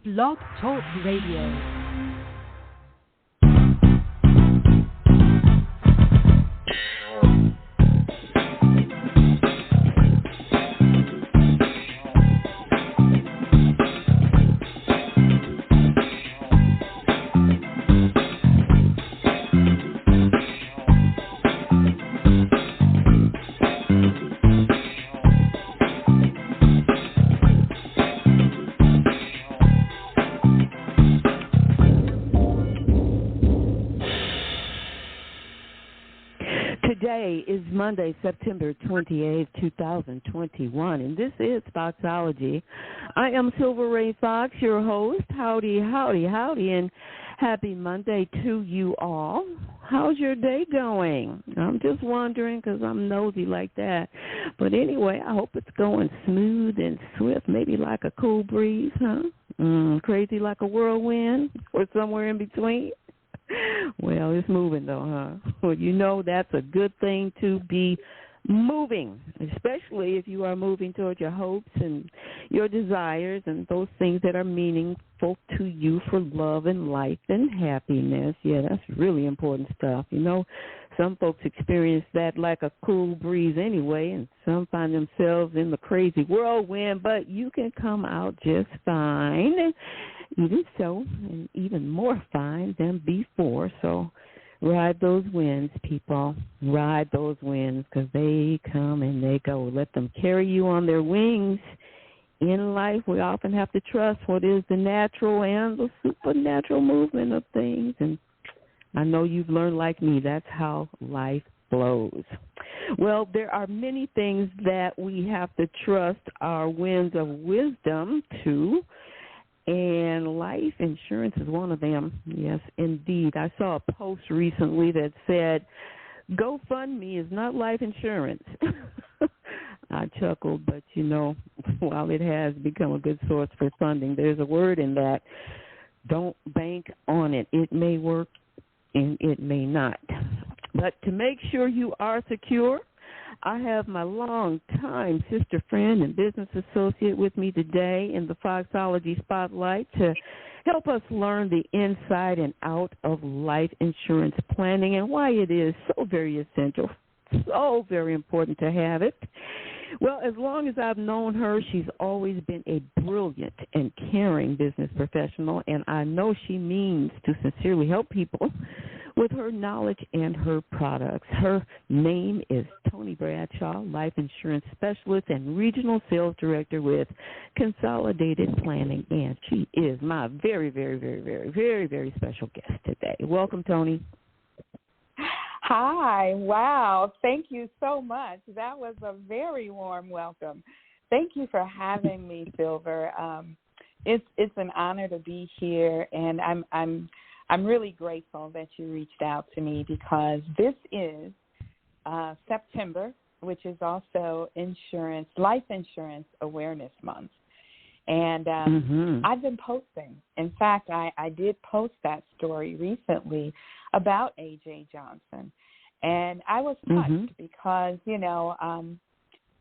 Blog Talk Radio. Today is Monday, September 28th, 2021, and this is Foxology. I am Silver Ray Fox, your host. Howdy, howdy, howdy, and happy Monday to you all. How's your day going? I'm just wondering because I'm nosy like that. But anyway, I hope it's going smooth and swift, maybe like a cool breeze, huh? Crazy like a whirlwind or somewhere in between. Well, it's moving, though, huh? Well, you know that's a good thing to be moving, especially if you are moving towards your hopes and your desires and those things that are meaningful to you for love and life and happiness. Yeah, that's really important stuff. You know, some folks experience that like a cool breeze anyway, and some find themselves in the crazy whirlwind, but you can come out just fine. Even so, and even more fine than before. So ride those winds, people. Ride those winds because they come and they go. Let them carry you on their wings. In life, we often have to trust what is the natural and the supernatural movement of things. And I know you've learned like me, that's how life flows. Well, there are many things that we have to trust our winds of wisdom to. And life insurance is one of them. Yes, indeed. I saw a post recently that said, GoFundMe is not life insurance. I chuckled, but, you know, while it has become a good source for funding, there's a word in that. Don't bank on it. It may work and it may not. But to make sure you are secure, I have my longtime sister friend and business associate with me today in the Foxology Spotlight to help us learn the inside and out of life insurance planning and why it is so very essential, so very important to have it. Well, as long as I've known her, she's always been a brilliant and caring business professional, and I know she means to sincerely help people with her knowledge and her products. Her name is Toni Bradshaw, Life Insurance Specialist and Regional Sales Director with Consolidated Planning, and she is my very, very, very, very, very, very special guest today. Welcome, Toni. Hi. Wow. Thank you so much. That was a very warm welcome. Thank you for having me, Silver. It's an honor to be here, and I'm really grateful that you reached out to me because this is September, which is also Life Insurance Awareness Month. And I've been posting. In fact, I did post that story recently about A.J. Johnson. And I was touched because, you know,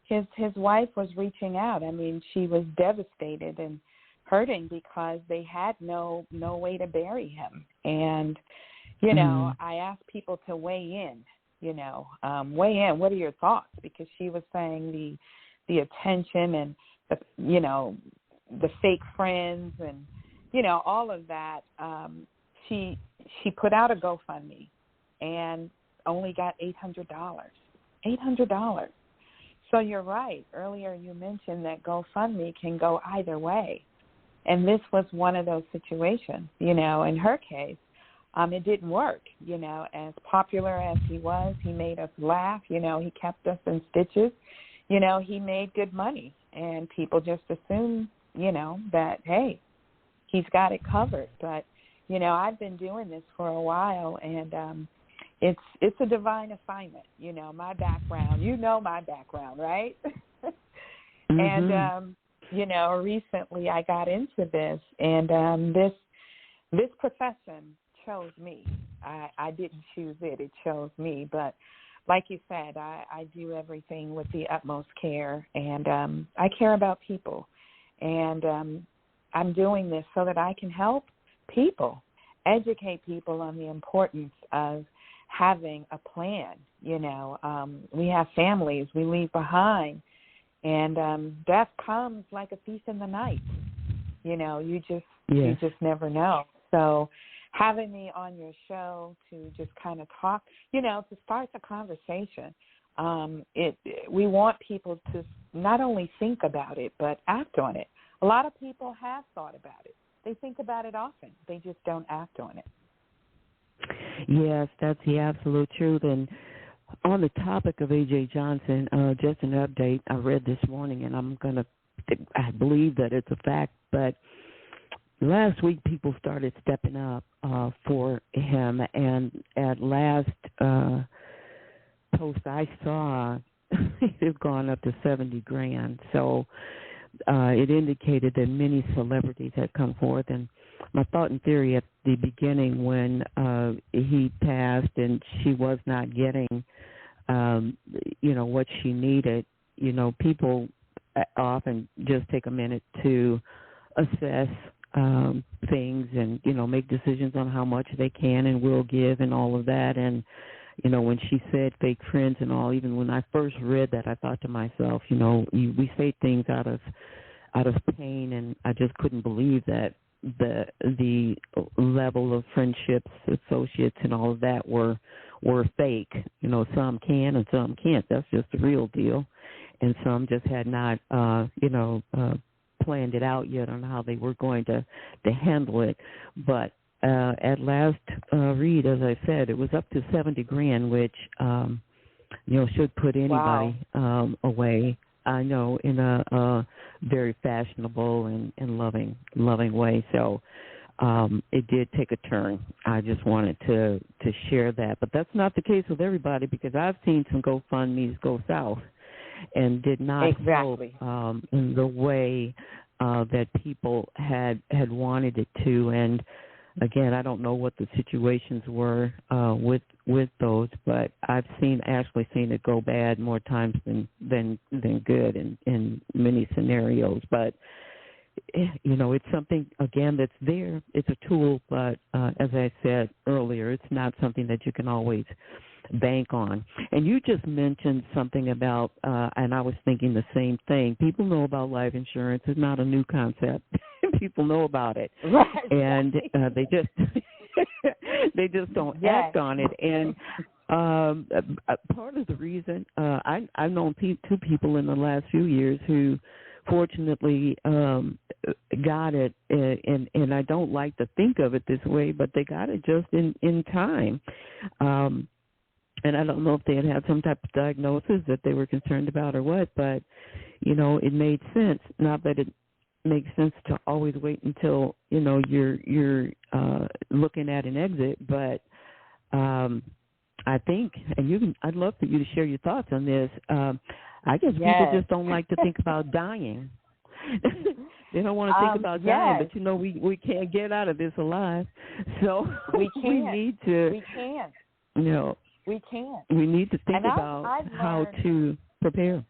his wife was reaching out. I mean, she was devastated and hurting because they had no way to bury him. And, you know, I asked people to weigh in, weigh in. What are your thoughts? Because she was saying the attention and, the fake friends and, all of that. She put out a GoFundMe and only got $800. $800. So you're right. Earlier you mentioned that GoFundMe can go either way. And this was one of those situations, in her case. It didn't work, as popular as he was. He made us laugh, he kept us in stitches. He made good money. And people just assume, that, hey, he's got it covered. But, I've been doing this for a while, and it's a divine assignment, my background. My background, right? And, recently I got into this, and this profession chose me. I didn't choose it. It chose me. But like you said, I do everything with the utmost care, and I care about people. And I'm doing this so that I can help people, educate people on the importance of having a plan. We have families we leave behind, and death comes like a thief in the night. You just never know. So having me on your show to just kind of talk, to start the conversation, we want people to not only think about it, but act on it. A lot of people have thought about it. They think about it often. They just don't act on it. Yes, that's the absolute truth. And on the topic of A.J. Johnson, just an update I read this morning, and I believe that it's a fact, but last week people started stepping up for him, and at last post I saw, it's gone up to $70,000. So it indicated that many celebrities had come forth, and my thought and theory at the beginning when he passed and she was not getting, what she needed, people often just take a minute to assess things and, make decisions on how much they can and will give and all of that. And, when she said fake friends and all, even when I first read that, I thought to myself, we say things out of pain, and I just couldn't believe that the level of friendships, associates, and all of that were fake. Some can and some can't. That's just the real deal. And some just had not, planned it out yet on how they were going to handle it. But at last read, as I said, it was up to $70,000, which should put anybody away. I know, in a very fashionable and loving way. So it did take a turn. I just wanted to share that. But that's not the case with everybody, because I've seen some GoFundMes go south and did not help in the way that people had wanted it to. And again, I don't know what the situations were with those, but I've actually seen it go bad more times than good in many scenarios. But it's something, again, that's there. It's a tool, but as I said earlier, it's not something that you can always bank on. And you just mentioned something about, and I was thinking the same thing. People know about life insurance. It's not a new concept. People know about it, right, and they just don't act on it. And part of the reason I've known two people in the last few years who fortunately got it, and I don't like to think of it this way, but they got it just in time. And I don't know if they had some type of diagnosis that they were concerned about or what, but, it made sense. Not that it makes sense to always wait until, you're looking at an exit, but I think, and I'd love for you to share your thoughts on this. I guess people just don't like to think about dying. They don't want to think about dying, but we can't get out of this alive. So we need to. We can't. We can't. We need to think about how to prepare.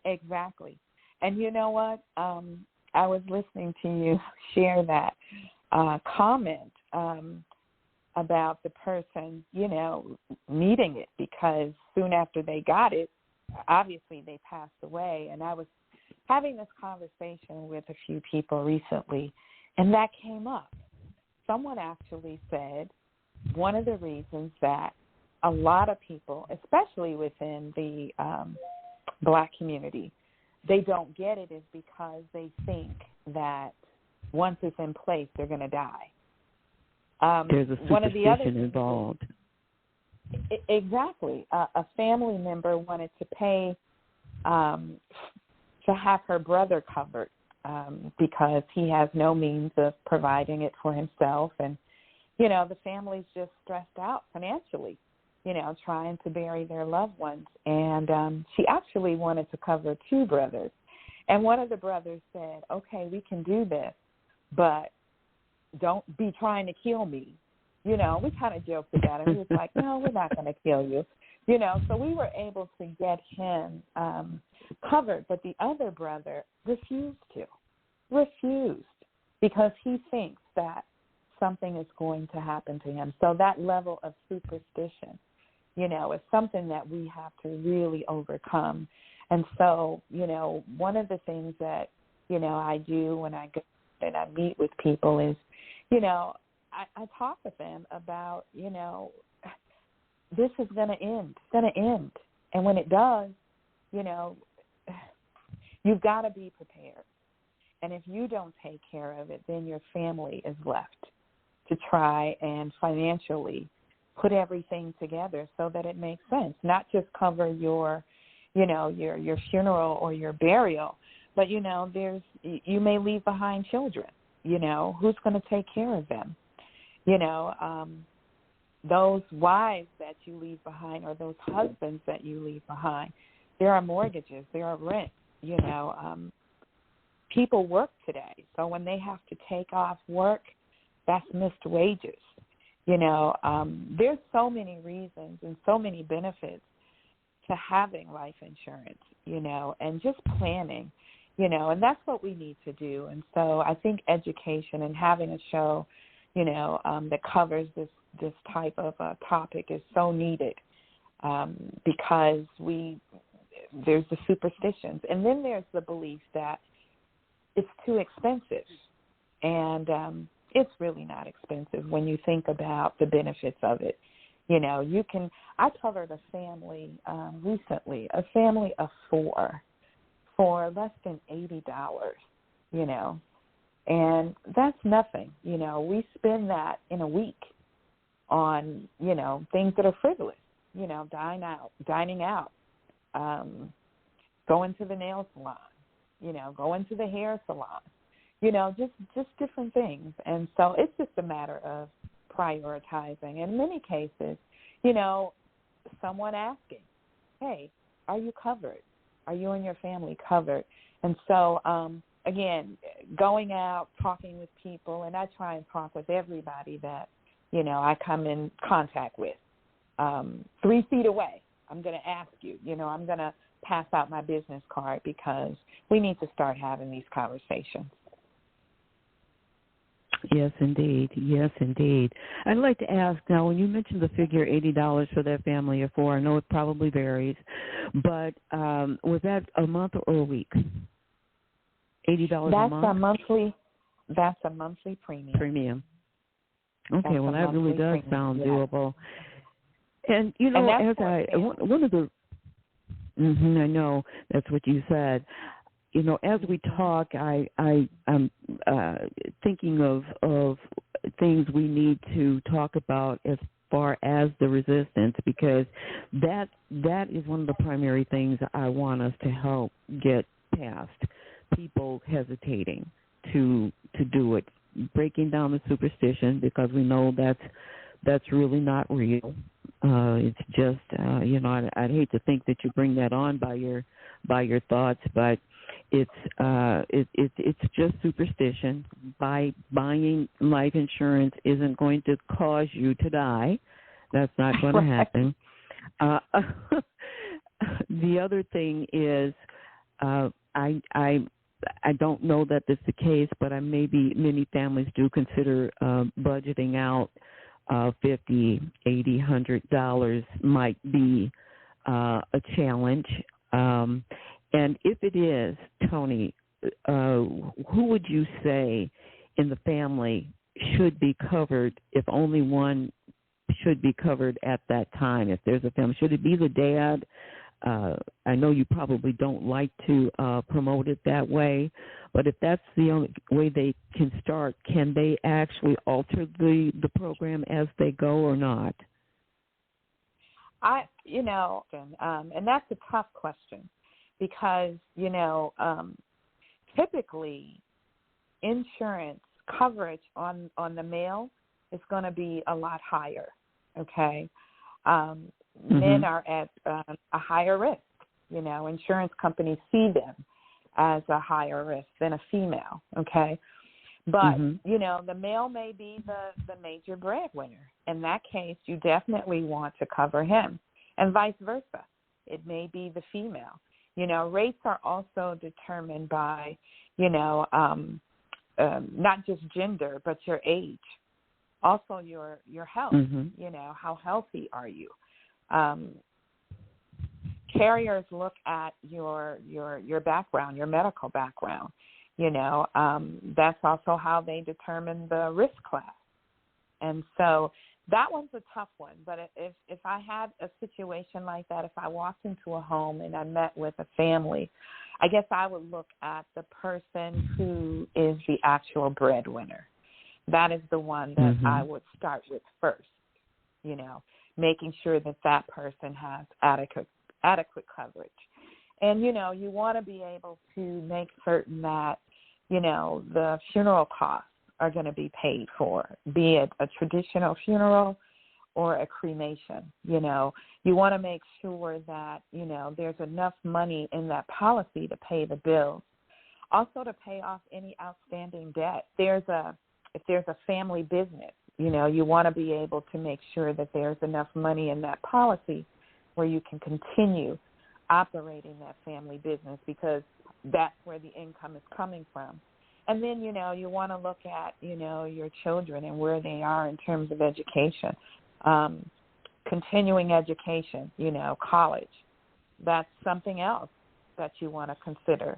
Exactly. And you know what? I was listening to you share that comment about the person, needing it, because soon after they got it, obviously they passed away. And I was having this conversation with a few people recently, and that came up. Someone actually said one of the reasons that a lot of people, especially within the Black community, they don't get it is because they think that once it's in place, they're going to die. There's a superstition involved. Exactly. A family member wanted to pay to have her brother covered because he has no means of providing it for himself. And, the family's just stressed out financially, trying to bury their loved ones. And she actually wanted to cover two brothers. And one of the brothers said, okay, we can do this, but don't be trying to kill me. We kind of joked about it. He was like, no, we're not going to kill you. So we were able to get him covered, but the other brother refused to. refused because he thinks that something is going to happen to him. So that level of superstition, is something that we have to really overcome. And so, one of the things that, I do when I go and I meet with people is, I talk with them about, this is going to end. It's going to end. And when it does, you've got to be prepared. And if you don't take care of it, then your family is left to try and financially put everything together so that it makes sense, not just cover your funeral or your burial, but, you may leave behind children, who's going to take care of them? Those wives that you leave behind or those husbands that you leave behind, there are mortgages, there are rent, people work today. So when they have to take off work, that's missed wages. There's so many reasons and so many benefits to having life insurance, and just planning, and that's what we need to do. And so I think education and having a show, that covers this type of topic is so needed because there's the superstitions. And then there's the belief that it's too expensive. And it's really not expensive when you think about the benefits of it. I covered a family recently, a family of 4 for less than $80, and that's nothing. We spend that in a week on, things that are frivolous, dining out, going to the nail salon, going to the hair salon, just different things. And so it's just a matter of prioritizing. In many cases, someone asking, hey, are you covered? Are you and your family covered? And so, again, going out, talking with people, and I try and talk with everybody that, I come in contact with. 3 feet away, I'm going to ask you, I'm going to pass out my business card because we need to start having these conversations. Yes, indeed. Yes, indeed. I'd like to ask now, when you mentioned the figure $80 for that family of 4, I know it probably varies, but was that a month or a week? $80 a month? That's a monthly premium. Okay, that's well, that really does sound doable. And, one of the, I know that's what you said. As we talk, I'm thinking of things we need to talk about as far as the resistance, because that is one of the primary things I want us to help get past. People hesitating to do it, breaking down the superstition, because we know that's really not real. It's just I'd hate to think that you bring that on by your thoughts, but it's just superstition. By buying life insurance isn't going to cause you to die. That's not going to happen. The other thing is, I don't know that this is the case, but maybe many families do consider budgeting out $50, $80, $100 might be a challenge. And if it is, Tony, who would you say in the family should be covered, if only one should be covered at that time? If there's a family, should it be the dad? I know you probably don't like to promote it that way, but if that's the only way they can start, can they actually alter the program as they go or not? And that's a tough question because, typically insurance coverage on the male is going to be a lot higher, okay? Men are at a higher risk. Insurance companies see them as a higher risk than a female, okay? But, the male may be the major breadwinner. In that case, you definitely want to cover him, and vice versa. It may be the female. Rates are also determined by, not just gender, but your age, also your health. How healthy are you? Carriers look at your background, your medical background. That's also how they determine the risk class. And so that one's a tough one. But if I had a situation like that, if I walked into a home and I met with a family, I guess I would look at the person who is the actual breadwinner. That is the one that I would start with first, making sure that person has adequate coverage. And, you want to be able to make certain that, the funeral costs are going to be paid for, be it a traditional funeral or a cremation. You want to make sure that, there's enough money in that policy to pay the bills, also to pay off any outstanding debt. If there's a family business, you want to be able to make sure that there's enough money in that policy where you can continue operating that family business, because that's where the income is coming from. And then, you want to look at, your children and where they are in terms of education, continuing education, college. That's something else that you want to consider.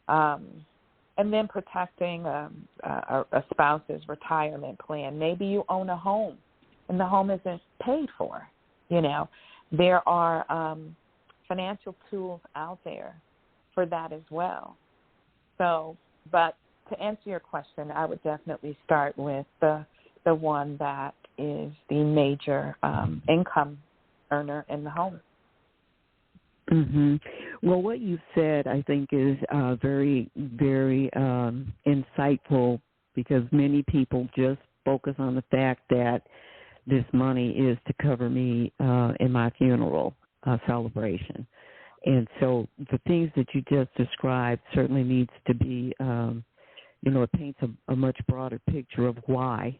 And then protecting a spouse's retirement plan. Maybe you own a home and the home isn't paid for. There are financial tools out there for that as well. So, but to answer your question, I would definitely start with the one that is the major income earner in the home. Well, what you said, I think, is very, very insightful, because many people just focus on the fact that this money is to cover me in my funeral celebration. And so the things that you just described certainly needs to be, it paints a much broader picture of why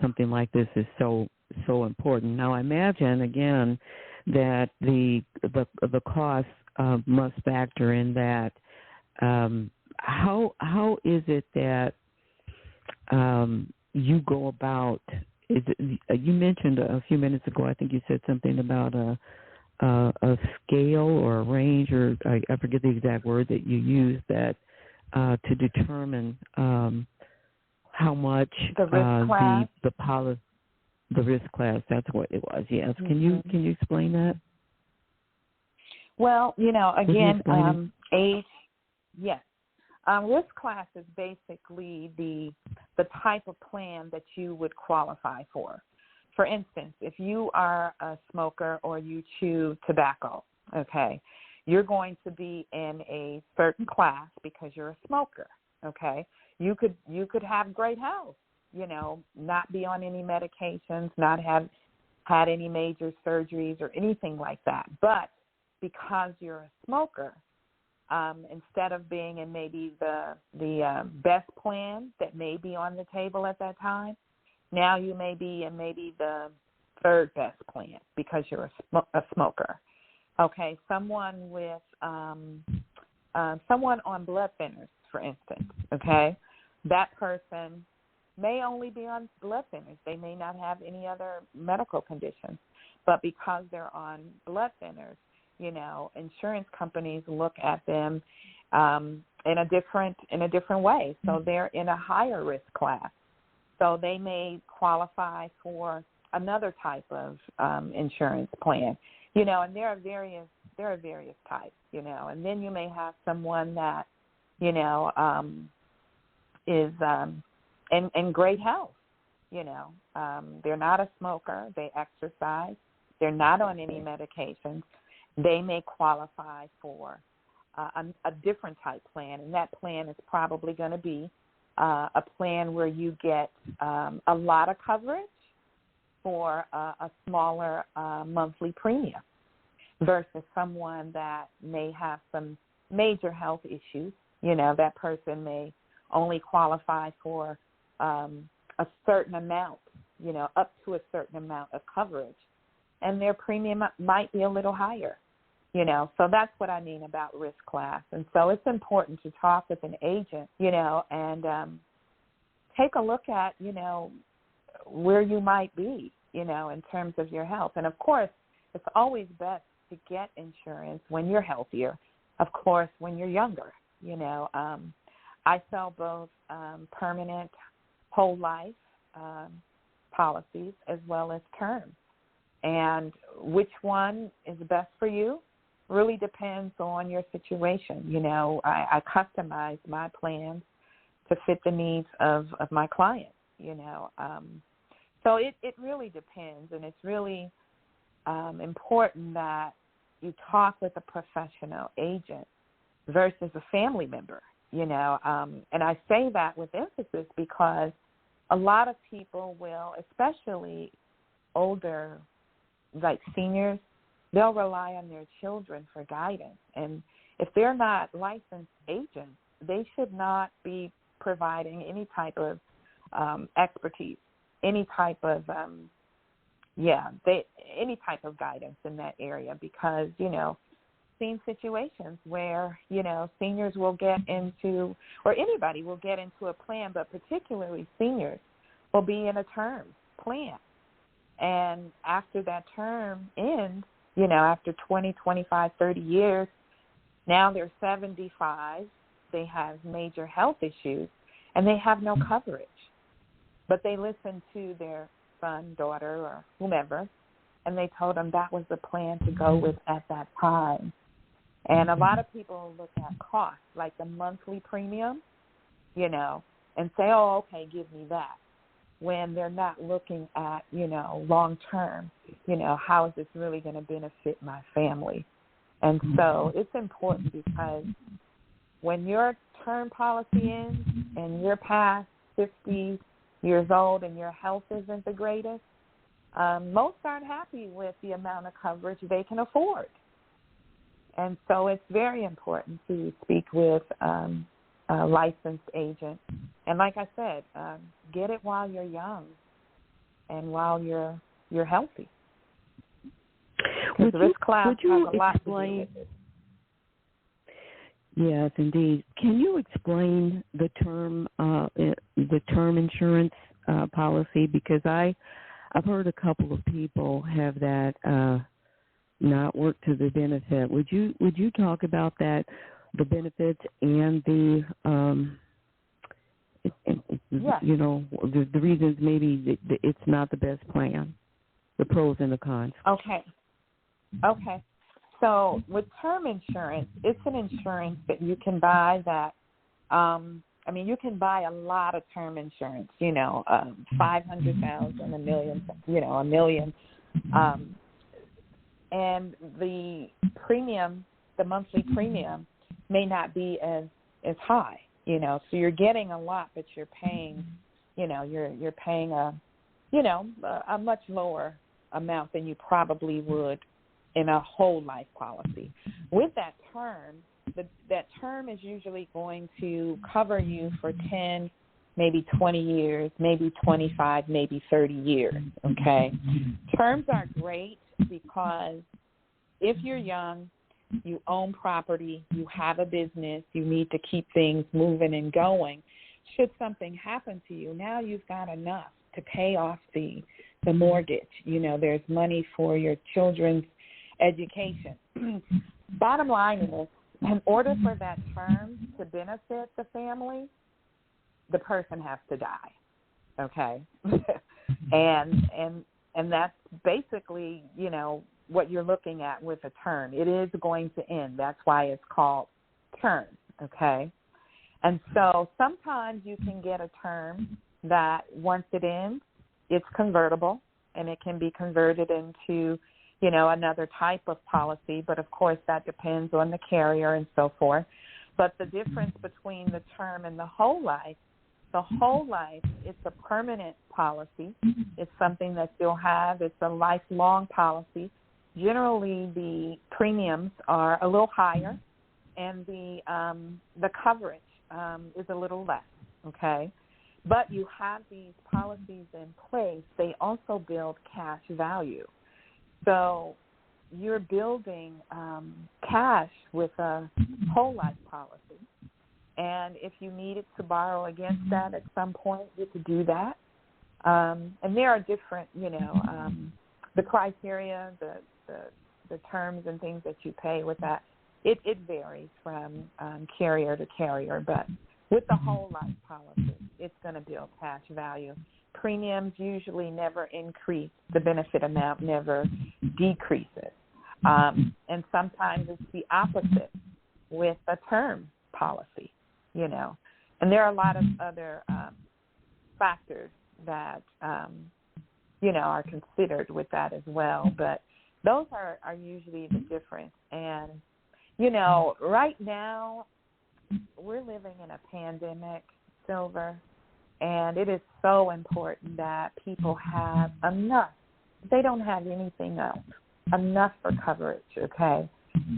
something like this is so important. Now, I imagine, again, that the cost must factor in that. How is it that you go about? You mentioned a few minutes ago, I think you said something about a scale or a range, or I forget the exact word that you used, that to determine how much the risk class. The risk class, that's what it was, yes. Can you explain that? Well, again, age, yes. Risk class is basically the type of plan that you would qualify for. For instance, if you are a smoker or you chew tobacco, okay, you're going to be in a certain class because you're a smoker, okay? You could have great health, not be on any medications, not have had any major surgeries or anything like that. But because you're a smoker, instead of being in maybe the best plan that may be on the table at that time, now you may be in maybe the third best plan because you're a smoker. Okay, someone with someone on blood thinners, for instance, okay, that person may only be on blood thinners. They may not have any other medical conditions, but because they're on blood thinners, insurance companies look at them in a different way. So they're in a higher risk class. So they may qualify for another type of insurance plan, and there are various types, and then you may have someone that, is in great health, they're not a smoker, they exercise, they're not on any medications, they may qualify for a different type plan, and that plan is probably going to be a plan where you get a lot of coverage for a smaller monthly premium versus someone that may have some major health issues. That person may only qualify for a certain amount, up to a certain amount of coverage, and their premium might be a little higher. So that's what I mean about risk class. And so it's important to talk with an agent, and take a look at, where you might be, in terms of your health. And, of course, it's always best to get insurance when you're healthier, of course, when you're younger. I sell both permanent whole life policies as well as term. And which one is best for you really depends on your situation. I customize my plans to fit the needs of my clients, So it really depends, and it's really important that you talk with a professional agent versus a family member, and I say that with emphasis because a lot of people will, especially older, like seniors, they'll rely on their children for guidance. And if they're not licensed agents, they should not be providing any type of expertise, any type of any type of guidance in that area, because seen situations where seniors will get into, or anybody will get into a plan, but particularly seniors will be in a term plan, and after that term ends, after 20, 25, 30 years, now they're 75, they have major health issues, and they have no coverage. But they listened to their son, daughter, or whomever, and they told them that was the plan to go with at that time. And a lot of people look at costs, like the monthly premium, and say, oh, okay, give me that, when they're not looking at, long term, how is this really going to benefit my family? And so it's important because when your term policy ends and you're past 50 years old and your health isn't the greatest, most aren't happy with the amount of coverage they can afford. And so it's very important to speak with a licensed agent. And like I said, get it while you're young and while you're healthy. Because risk class has a lot to do with it. Yes, indeed. Can you explain the term insurance policy? Because I've heard a couple of people have that not work to the benefit. Would you talk about that, the benefits and the the reasons maybe it's not the best plan, the pros and the cons? Okay. So with term insurance, it's an insurance that you can buy that, you can buy a lot of term insurance, 500,000, $1 million, $1 million. And the premium, the monthly premium, may not be as high, So you're getting a lot, but you're paying, you're paying a much lower amount than you probably would in a whole life policy. With that term, that term is usually going to cover you for 10, maybe 20 years, maybe 25, maybe 30 years, okay? Terms are great because if you're young, you own property, you have a business, you need to keep things moving and going. Should something happen to you, now you've got enough to pay off the mortgage. There's money for your children's education. Bottom line is, in order for that term to benefit the family, the person has to die, okay? and that's basically, what you're looking at with a term. It is going to end. That's why it's called term, okay? And so sometimes you can get a term that once it ends, it's convertible, and it can be converted into, another type of policy. But, of course, that depends on the carrier and so forth. But the difference between the term and the whole life, it's a permanent policy. It's something that you'll have. It's a lifelong policy. Generally, the premiums are a little higher, and the coverage is a little less, okay? But you have these policies in place. They also build cash value. So you're building cash with a whole life policy. And if you needed to borrow against that at some point, you could do that. And there are different, the criteria, the terms and things that you pay with that. It varies from carrier to carrier, but with the whole life policy, it's going to build cash value. Premiums usually never increase. The benefit amount never decreases. And sometimes it's the opposite with a term policy, And there are a lot of other factors that, are considered with that as well. But those are usually the difference. And, right now we're living in a pandemic, Silver, and it is so important that people have enough. They don't have anything else, enough for coverage, okay?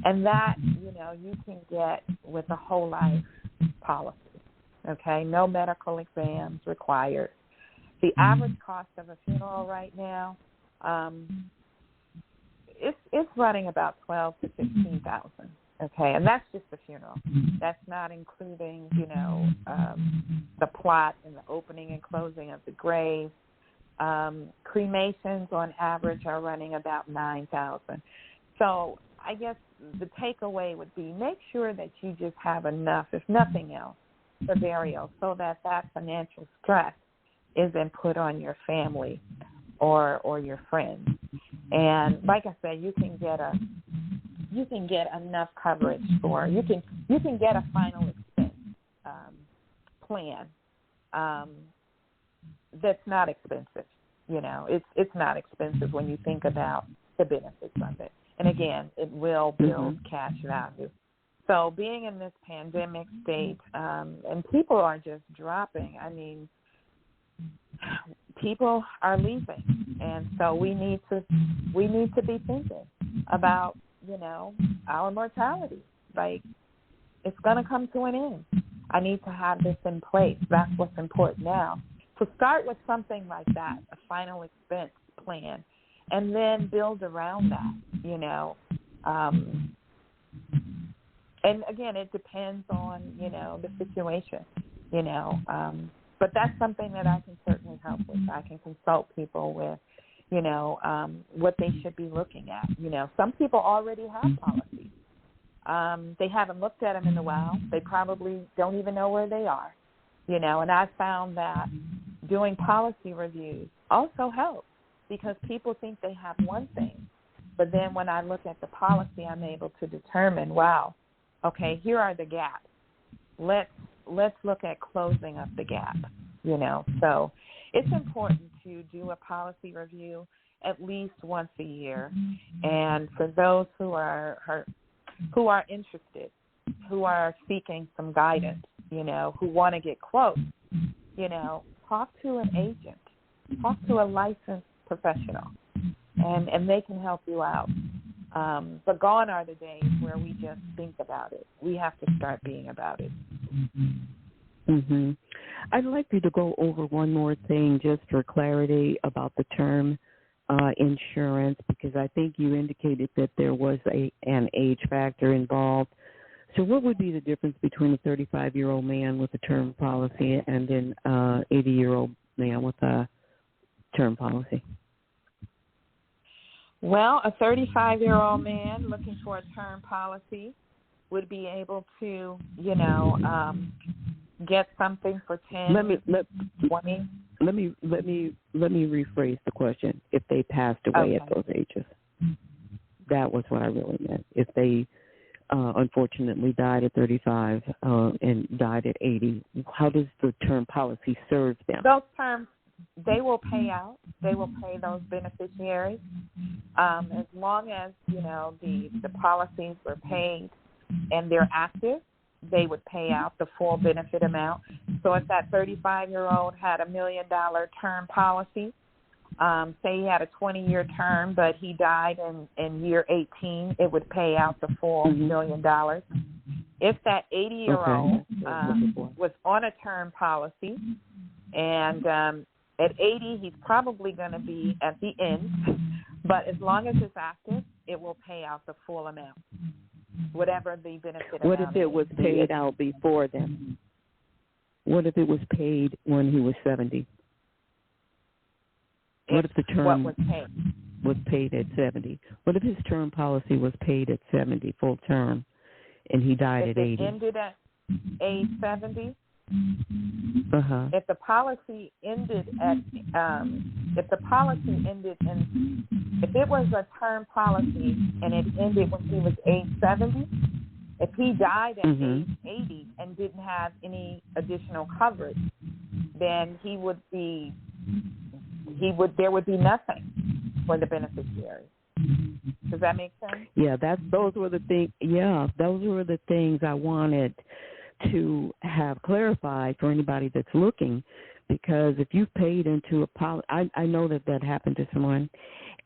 And that, you can get with a whole life policy, okay? No medical exams required. The average cost of a funeral right now, it's running about $12,000 to $15,000, okay? And that's just the funeral. That's not including, the plot and the opening and closing of the grave. Cremations on average are running about $9,000. So I guess the takeaway would be make sure that you just have enough, if nothing else, for burial, so that financial stress isn't put on your family or your friends. And like I said, you can get enough coverage for you can get a final expense plan that's not expensive. It's not expensive when you think about the benefits of it. And again, it will build cash value. So being in this pandemic state, and people are just dropping. I mean, people are leaving, and so we need to be thinking about our mortality. Like, it's going to come to an end. I need to have this in place. That's what's important now. So start with something like that, a final expense plan, and then build around that. And again, it depends on the situation. But that's something that I can certainly help with. I can consult people with, what they should be looking at. Some people already have policies. They haven't looked at them in a while. They probably don't even know where they are, and I found that doing policy reviews also helps because people think they have one thing. But then when I look at the policy, I'm able to determine, wow, okay, here are the gaps. Let's look at closing up the gap, So it's important to do a policy review at least once a year. And for those who are interested, who are seeking some guidance, who want to get quotes, talk to an agent, talk to a licensed professional, and they can help you out. But gone are the days where we just think about it. We have to start being about it. Mm-hmm. I'd like you to go over one more thing just for clarity about the term insurance, because I think you indicated that there was an age factor involved. So what would be the difference between a 35-year-old man with a term policy and an 80-year-old man with a term policy? Well, a 35-year-old man looking for a term policy would be able to, get something for 10, 20. Let me rephrase the question. If they passed away at those ages, that was what I really meant. If they unfortunately died at 35 and died at 80, how does the term policy serve them? Those terms, they will pay out. They will pay those beneficiaries as long as the policies were paid and they're active. They would pay out the full benefit amount. So if that 35-year-old had $1 million term policy, say he had a 20-year term, but he died in year 18, it would pay out the full $1 million. If that 80-year-old was on a term policy, and at 80, he's probably going to be at the end, but as long as it's active, it will pay out the full amount, whatever the benefit What amount if it was is. paid out before then? What if it was paid when he was 70? What if the term was paid at 70? What if his term policy was paid at 70, full term, and he died at 80? If it ended at age 70, uh-huh. If the policy ended if it was a term policy and it ended when he was age 70, if he died at age 80 and didn't have any additional coverage, then there would be nothing for the beneficiary. Does that make sense? Yeah, those were the things I wanted to have clarified for anybody that's looking, because if you paid into a policy, I know that happened to someone,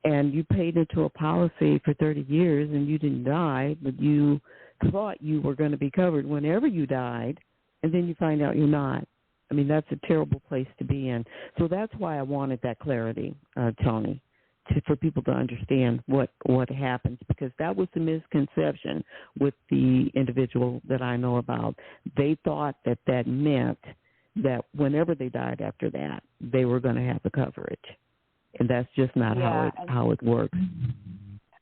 and you paid into a policy for 30 years and you didn't die, but you thought you were going to be covered whenever you died, and then you find out you're not. I mean, that's a terrible place to be in. So that's why I wanted that clarity, Tony, for people to understand what happens, because that was the misconception with the individual that I know about. They thought that meant that whenever they died after that, they were going to have the coverage, and that's just not how it works.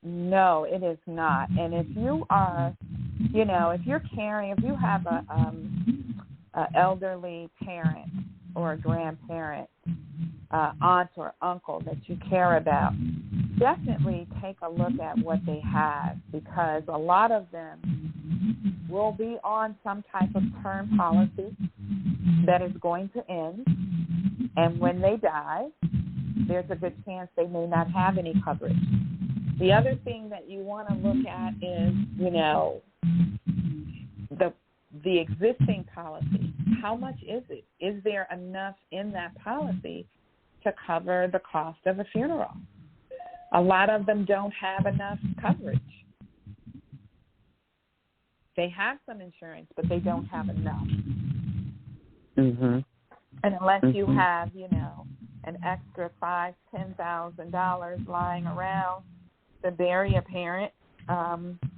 No, it is not. And if you are, if you're caring, if you have a elderly parent or a grandparent, aunt or uncle that you care about, definitely take a look at what they have, because a lot of them will be on some type of term policy that is going to end, and when they die, there's a good chance they may not have any coverage. The other thing that you want to look at is, the existing policy. How much is it? Is there enough in that policy to cover the cost of a funeral? A lot of them don't have enough coverage. They have some insurance, but they don't have enough. Mm-hmm. And unless you have, an extra $5,000-$10,000 lying around to bury a parent,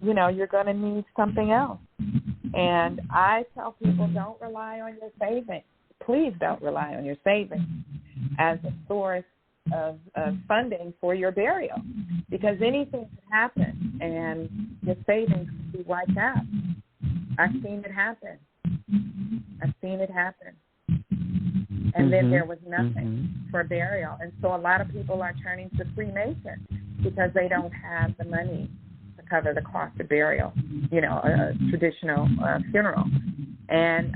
you're going to need something else. And I tell people, don't rely on your savings. Please don't rely on your savings as a source of funding for your burial, because anything can happen and your savings can be wiped out. I've seen it happen. And then there was nothing for burial. And so a lot of people are turning to cremation because they don't have the money to cover the cost of burial, a traditional funeral. And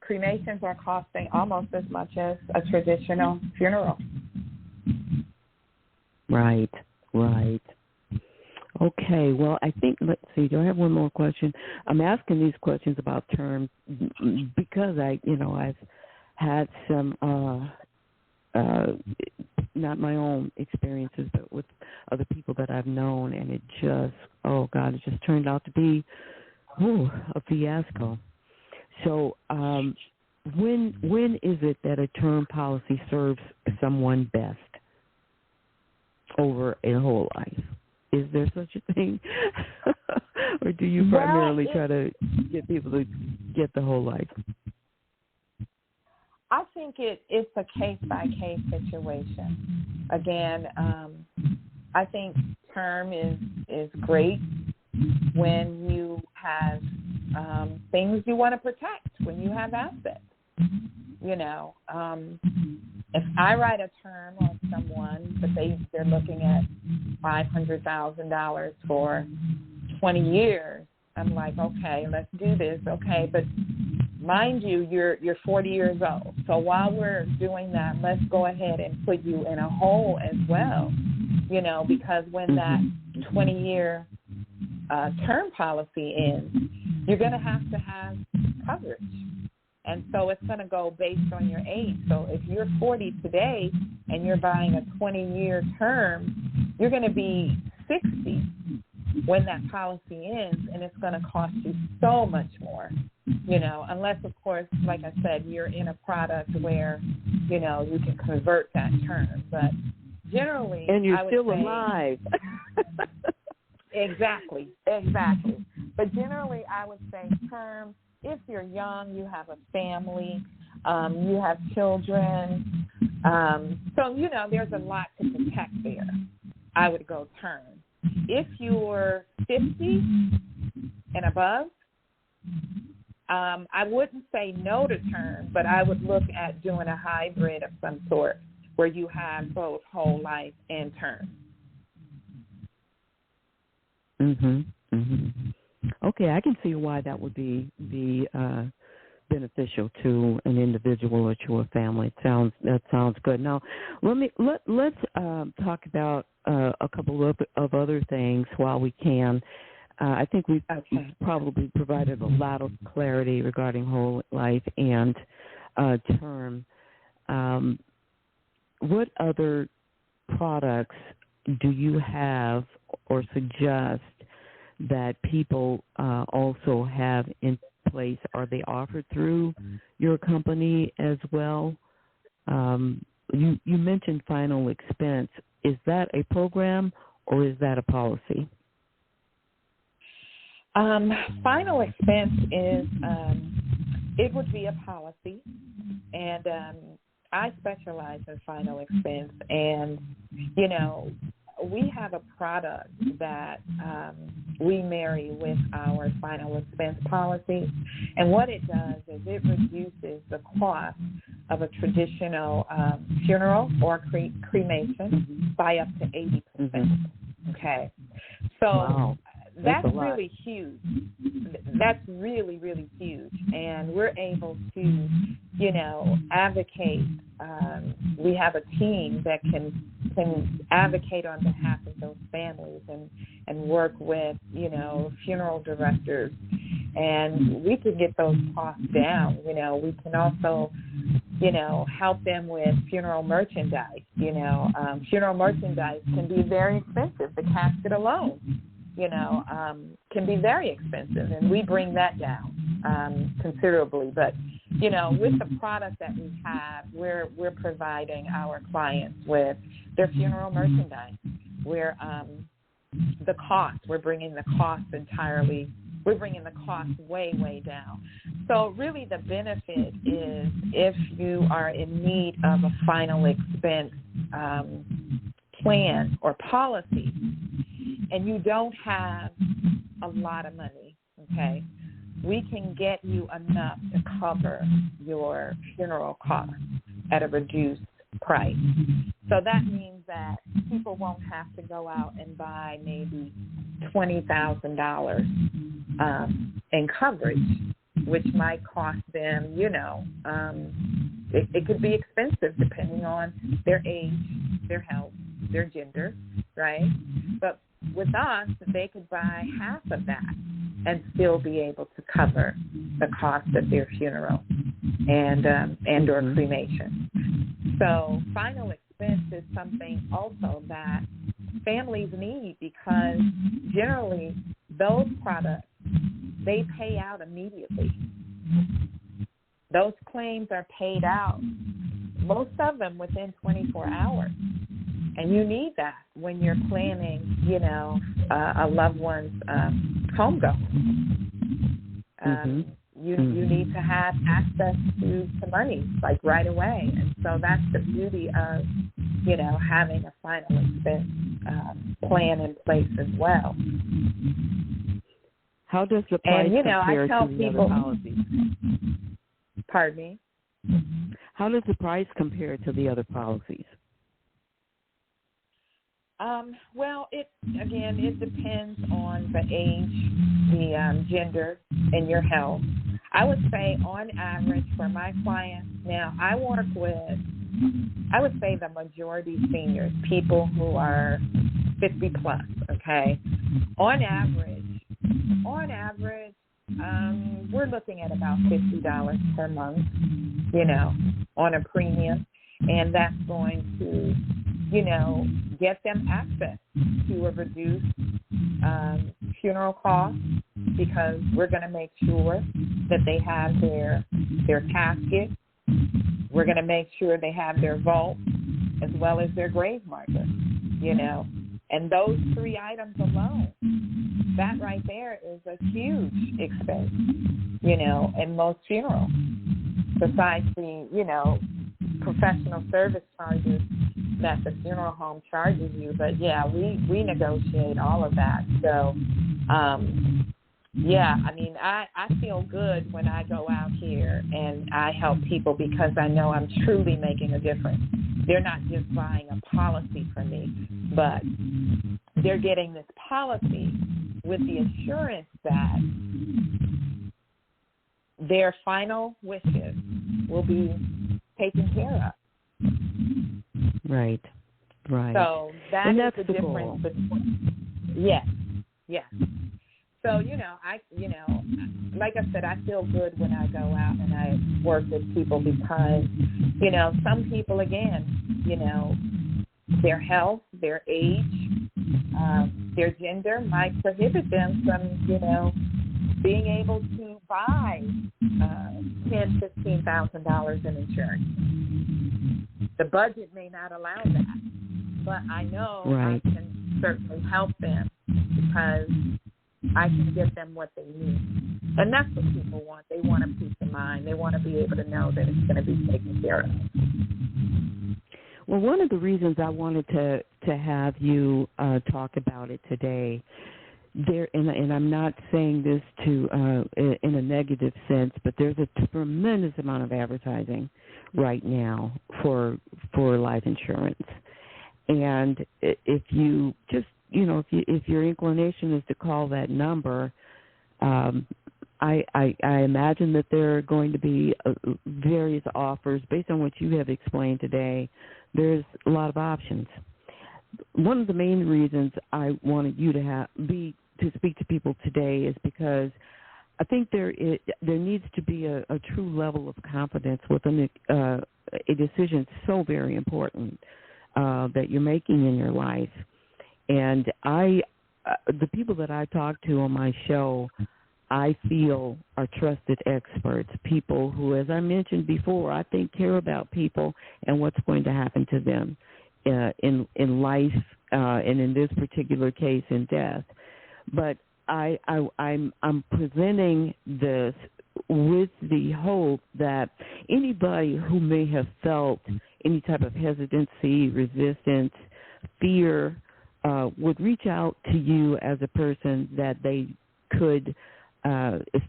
cremations are costing almost as much as a traditional funeral. Right. Okay, well, I think, let's see, do I have one more question? I'm asking these questions about terms because I've had some, not my own experiences, but with other people that I've known, and it just turned out to be a fiasco. So when is it that a term policy serves someone best over a whole life? Is there such a thing? Or do you primarily try to get people to get the whole life? I think it's a case-by-case situation. Again, I think term is great when you have things you want to protect, when you have assets. If I write a term on someone, but they're looking at $500,000 for 20 years, I'm like, okay, let's do this. Okay, but mind you, you're 40 years old. So while we're doing that, let's go ahead and put you in a hole as well, because when that 20-year term policy ends, you're going to have coverage. And so it's going to go based on your age. So if you're 40 today and you're buying a 20-year term, you're going to be 60 when that policy ends, and it's going to cost you so much more, unless, of course, like I said, you're in a product where, you can convert that term. But generally, and you're I would still say, alive. Exactly. But generally, I would say term, if you're young, you have a family, you have children. So, there's a lot to protect there. I would go term. If you're 50 and above, I wouldn't say no to term, but I would look at doing a hybrid of some sort where you have both whole life and term. Okay, I can see why that would be beneficial to an individual or to a family. That sounds good. Now, let's talk about a couple of other things while we can. I think we've probably provided a lot of clarity regarding whole life and term. What other products do you have or suggest that people also have in place? Are they offered through your company as well? You mentioned final expense. Is that a program or is that a policy? Final expense is, it would be a policy, and I specialize in final expense, and, we have a product that we marry with our final expense policy, and what it does is it reduces the cost of a traditional funeral or cremation by up to 80%. Okay, so wow. That's really huge. That's really, really huge. And we're able to, advocate. We have a team that can advocate on behalf of those families and work with, funeral directors. And we can get those costs down. We can also, help them with funeral merchandise. Funeral merchandise can be very expensive. The casket alone, can be very expensive, and we bring that down considerably. But, with the product that we have, we're providing our clients with their funeral merchandise. We're bringing the cost way, way down. So really the benefit is if you are in need of a final expense plan or policy, and you don't have a lot of money, okay, we can get you enough to cover your funeral costs at a reduced price. So that means that people won't have to go out and buy maybe $20,000 in coverage, which might cost them, it could be expensive depending on their age, their health, their gender, right? But with us, they could buy half of that and still be able to cover the cost of their funeral and or cremation. So final expense is something also that families need, because generally those products, they pay out immediately. Those claims are paid out, most of them within 24 hours. And you need that when you're planning, a loved one's homegoing. You need to have access to money, like right away. And so that's the beauty of, having a final expense plan in place as well. How does the price compare to the other policies? Pardon me? How does the price compare to the other policies? Well, it depends on the age, the gender, and your health. I would say on average for my clients, now I work with, I would say the majority seniors, people who are 50 plus, okay? On average, we're looking at about $50 per month, on a premium, and that's going to, get them access to a reduced funeral cost, because we're going to make sure that they have their casket. We're going to make sure they have their vault as well as their grave marker, And those 3 items alone, that right there is a huge expense, in most funerals, besides the, professional service charges that the funeral home charges you. But, yeah, we negotiate all of that. So, I feel good when I go out here and I help people because I know I'm truly making a difference. They're not just buying a policy from me, but they're getting this policy with the assurance that their final wishes will be taken care of. Right. So that's the difference between. Yes. So, like I said, I feel good when I go out and I work with people because, some people, again, their health, their age, their gender might prohibit them from, being able to buy $10,000, $15,000 in insurance. The budget may not allow that, but I know I can certainly help them because I can give them what they need. And that's what people want. They want a peace of mind. They want to be able to know that it's going to be taken care of. Well, one of the reasons I wanted to have you talk about it today, and I'm not saying this in a negative sense, but there's a tremendous amount of advertising right now for life insurance. And if you just if your inclination is to call that number, I imagine that there are going to be various offers based on what you have explained today. There's a lot of options. One of the main reasons I wanted you to speak to people today is because I think there needs to be a true level of confidence within a decision so very important that you're making in your life. And the people that I talk to on my show, I feel are trusted experts, people who, as I mentioned before, I think care about people and what's going to happen to them in life, and in this particular case, in death. But I'm presenting this with the hope that anybody who may have felt any type of hesitancy, resistance, fear, would reach out to you as a person that they could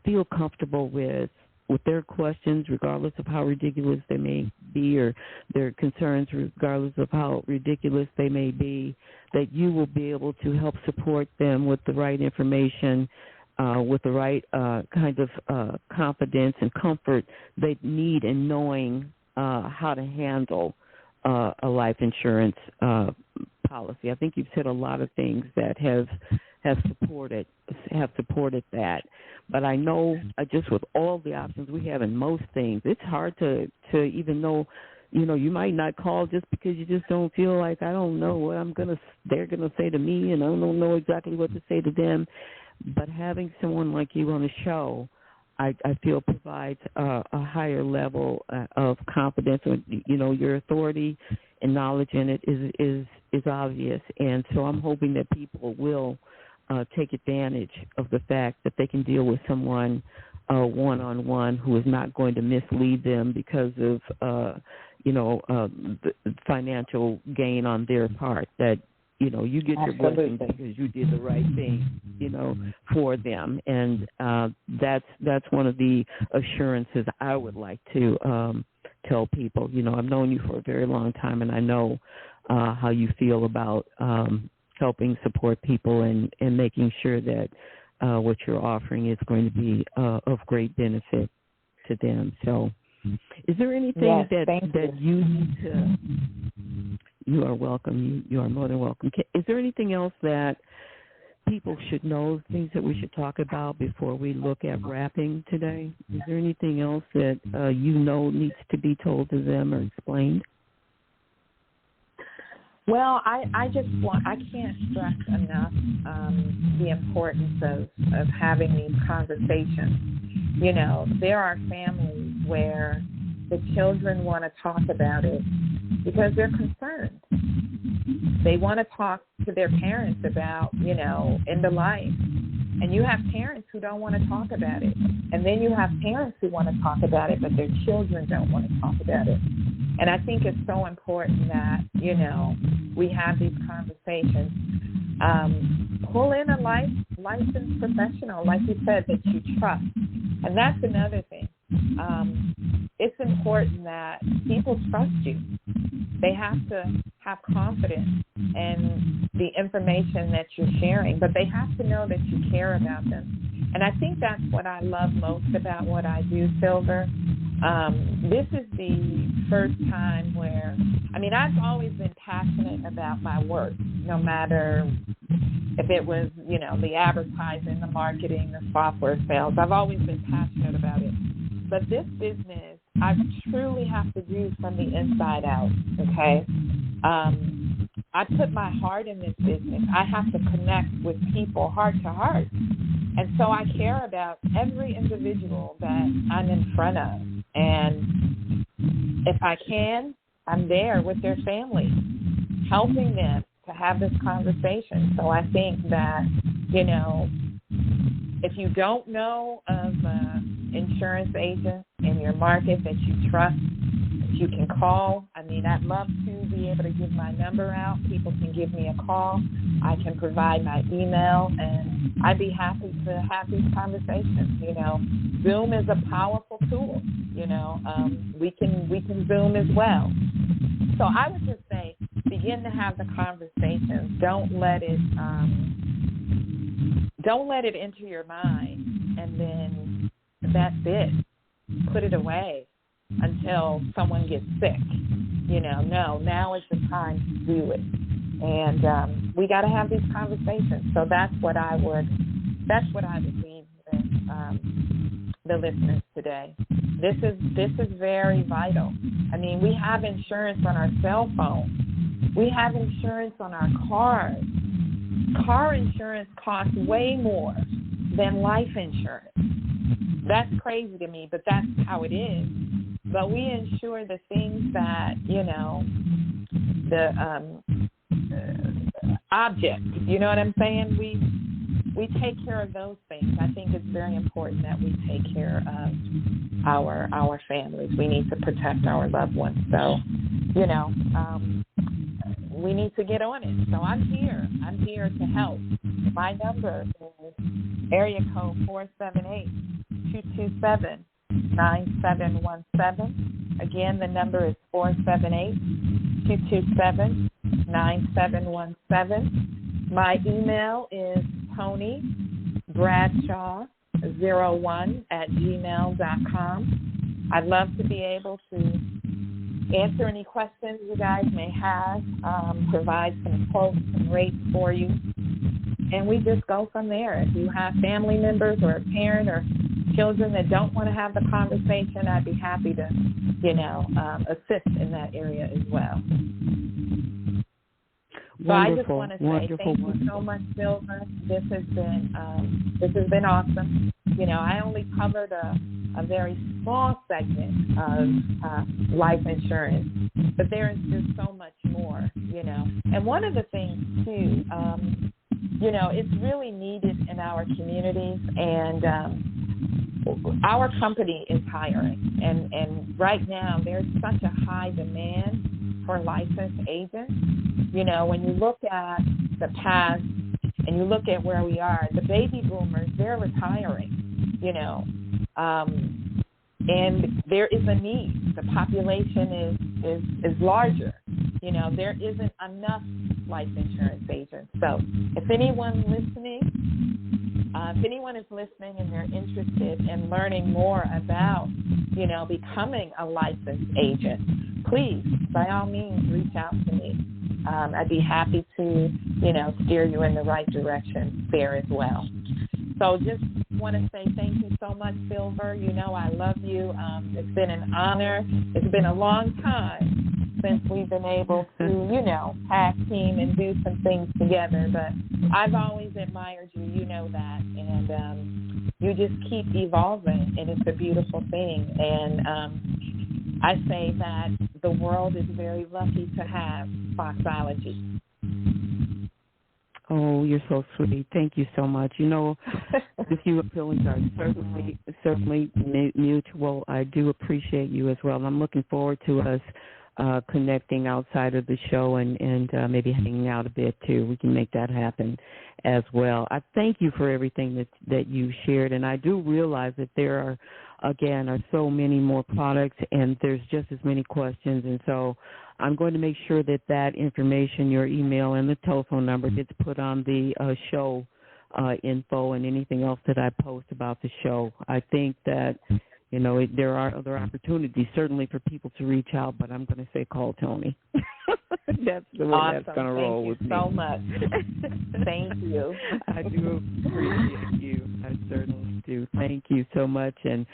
feel comfortable with their questions, regardless of how ridiculous they may be, or their concerns, regardless of how ridiculous they may be, that you will be able to help support them with the right information, with the right kind of confidence and comfort they need in knowing how to handle a life insurance policy. I think you've said a lot of things that have supported that. But I know just with all the options we have in most things, it's hard to even know. You might not call just because you just don't feel like, I don't know what they're gonna say to me, and I don't know exactly what to say to them. But having someone like you on the show, I feel provides a higher level of confidence. Your authority and knowledge in it is obvious, and so I'm hoping that people will take advantage of the fact that they can deal with someone one-on-one who is not going to mislead them because of the financial gain on their part. That you get your blessing because you did the right thing, for them. And that's one of the assurances I would like to tell people. I've known you for a very long time, and I know how you feel about helping support people and making sure that what you're offering is going to be of great benefit to them. So is there anything that you need to... You are welcome. You are more than welcome. Is there anything else that people should know, things that we should talk about before we look at wrapping today? Is there anything else that needs to be told to them or explained? Well, I can't stress enough the importance of having these conversations. There are families where the children want to talk about it because they're concerned. They want to talk to their parents about, end of life. And you have parents who don't want to talk about it. And then you have parents who want to talk about it, but their children don't want to talk about it. And I think it's so important that, we have these conversations. Pull in a licensed professional, like you said, that you trust. And that's another thing. It's important that people trust you. They have to have confidence in the information that you're sharing, but they have to know that you care about them. And I think that's what I love most about what I do, Silver. This is the first time where, I've always been passionate about my work, no matter if it was, the advertising, the marketing, the software sales. I've always been passionate about it. But this business, I truly have to do from the inside out, okay? I put my heart in this business. I have to connect with people heart to heart. And so I care about every individual that I'm in front of. And if I can, I'm there with their family, helping them to have this conversation. So I think that, if you don't know of insurance agents in your market that you trust, that you can call. I'd love to be able to give my number out. People can give me a call. I can provide my email, and I'd be happy to have these conversations. Zoom is a powerful tool. We can Zoom as well. So I would just say, begin to have the conversations. Don't let it enter your mind, and then that's it. Put it away until someone gets sick. No, now is the time to do it. And we got to have these conversations. So that's what I would leave with the listeners today. This is very vital. We have insurance on our cell phone. We have insurance on our cars. Car insurance costs way more than life insurance. That's crazy to me, but that's how it is. But we insure the things that, the object, you know what I'm saying? We take care of those things. I think it's very important that we take care of our families. We need to protect our loved ones. So, we need to get on it. So I'm here. I'm here to help. My number is area code 478-227-9717. Again, the number is 478-227-9717. My email is TonyBradshaw01@gmail.com. I'd love to be able to answer any questions you guys may have, provide some quotes and rates for you, and we just go from there. If you have family members or a parent or children that don't want to have the conversation, I'd be happy to, assist in that area as well. So I just want to say thank you so much, Silver. This has been awesome. I only covered a very small segment of life insurance, but there is just so much more, And one of the things, too, it's really needed in our communities, and our company is hiring. And right now there's such a high demand for licensed agents. When you look at the past and you look at where we are, the baby boomers, they're retiring, and there is a need. The population is larger. There isn't enough life insurance agents. So if anyone is listening and they're interested in learning more about, becoming a licensed agent, please, by all means, reach out to me. I'd be happy to, steer you in the right direction there as well. So just want to say thank you so much, Silver. I love you. It's been an honor. It's been a long time since we've been able to, tag team and do some things together. But I've always admired you. You know that. And you just keep evolving, and it's a beautiful thing. And I say that the world is very lucky to have Foxology. Oh, you're so sweet. Thank you so much. You know, with you feelings are certainly mutual. I do appreciate you as well. And I'm looking forward to us connecting outside of the show and maybe hanging out a bit too. We can make that happen as well. I thank you for everything that you shared, and I do realize that there are so many more products, and there's just as many questions, and so I'm going to make sure that information, your email and the telephone number, gets put on the show info and anything else that I post about the show. I think that, you know, there are other opportunities, certainly for people to reach out, but I'm going to say call Toni. That's the way awesome. That's going to roll with me. Thank you so much. Thank you. I do appreciate you. I certainly do. Thank you so much. And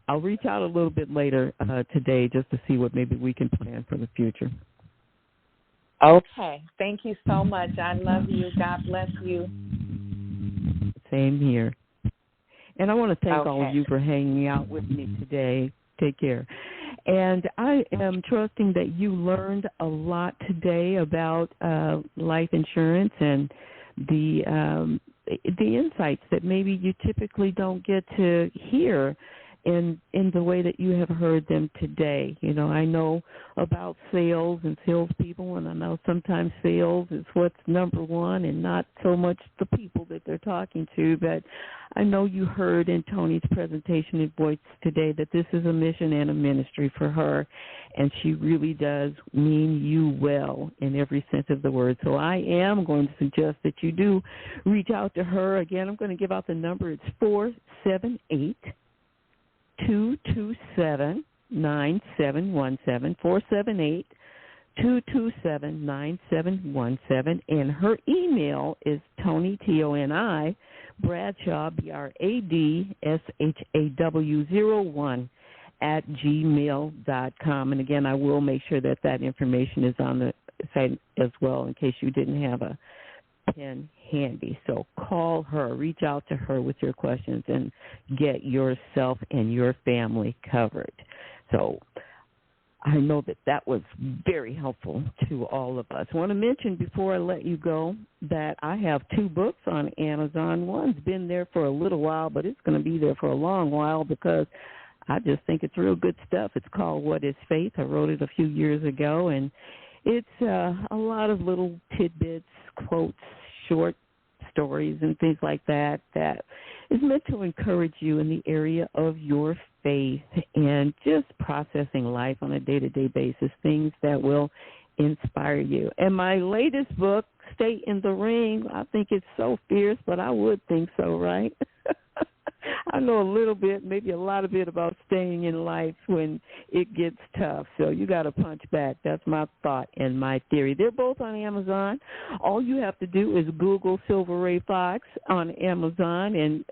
I'll reach out a little bit later today just to see what maybe we can plan for the future. Okay. Thank you so much. I love you. God bless you. Same here. And I want to thank all of you for hanging out with me today. Take care. And I am trusting that you learned a lot today about life insurance and the insights that maybe you typically don't get to hear in the way that you have heard them today. You know, I know about sales and salespeople, and I know sometimes sales is what's number one and not so much the people that they're talking to, but I know you heard in Toni's presentation and voice today that this is a mission and a ministry for her, and she really does mean you well in every sense of the word. So I am going to suggest that you do reach out to her. Again, I'm going to give out the number. It's 478-227-9717, 478-227-9717, and her email is Toni, Toni, Bradshaw, BRADSHAW01 @gmail.com. And again, I will make sure that information is on the site as well in case you didn't have a pen handy. So call her, reach out to her with your questions, and get yourself and your family covered. So I know that was very helpful to all of us. I want to mention before I let you go that I have 2 books on Amazon. One's been there for a little while, but it's going to be there for a long while because I just think it's real good stuff. It's called What is Faith? I wrote it a few years ago, and it's a lot of little tidbits, quotes, short stories, and things like that is meant to encourage you in the area of your faith and just processing life on a day-to-day basis, things that will inspire you. And my latest book, Stay in the Ring, I think it's so fierce, but I would think so, right? I know a little bit, maybe a lot of it about staying in life when it gets tough. So you got to punch back. That's my thought and my theory. They're both on Amazon. All you have to do is Google Silver Ray Fox on Amazon and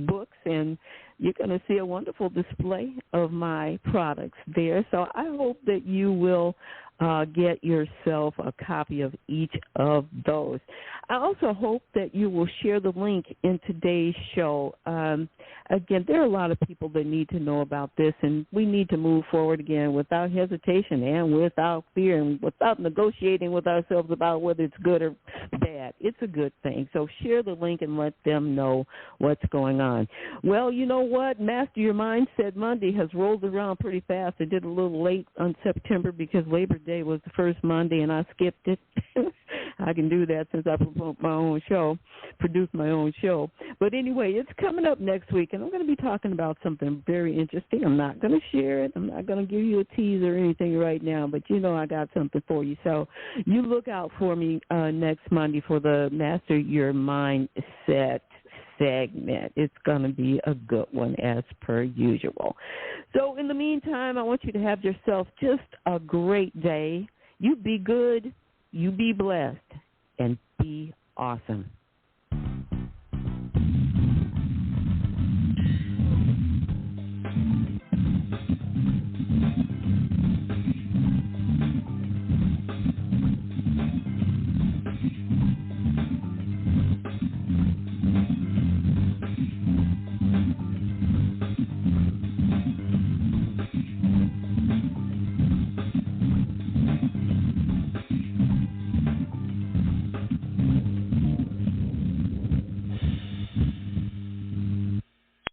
books, and you're going to see a wonderful display of my products there. So I hope that you will get yourself a copy of each of those. I also hope that you will share the link in today's show. Again, there are a lot of people that need to know about this, and we need to move forward again without hesitation and without fear and without negotiating with ourselves about whether it's good or bad. It's a good thing. So share the link and let them know what's going on. Well, you know what? Master Your Mindset Monday has rolled around pretty fast. I did a little late on September because Labor Day was the first Monday, and I skipped it. I can do that since I produce my own show. But anyway, it's coming up next week, and I'm going to be talking about something very interesting. I'm not going to share it. I'm not going to give you a teaser or anything right now, but you know I got something for you. So you look out for me next Monday for the Master Your Mindset segment. It's going to be a good one as per usual. So in the meantime, I want you to have yourself just a great day. You be good, you be blessed, and be awesome.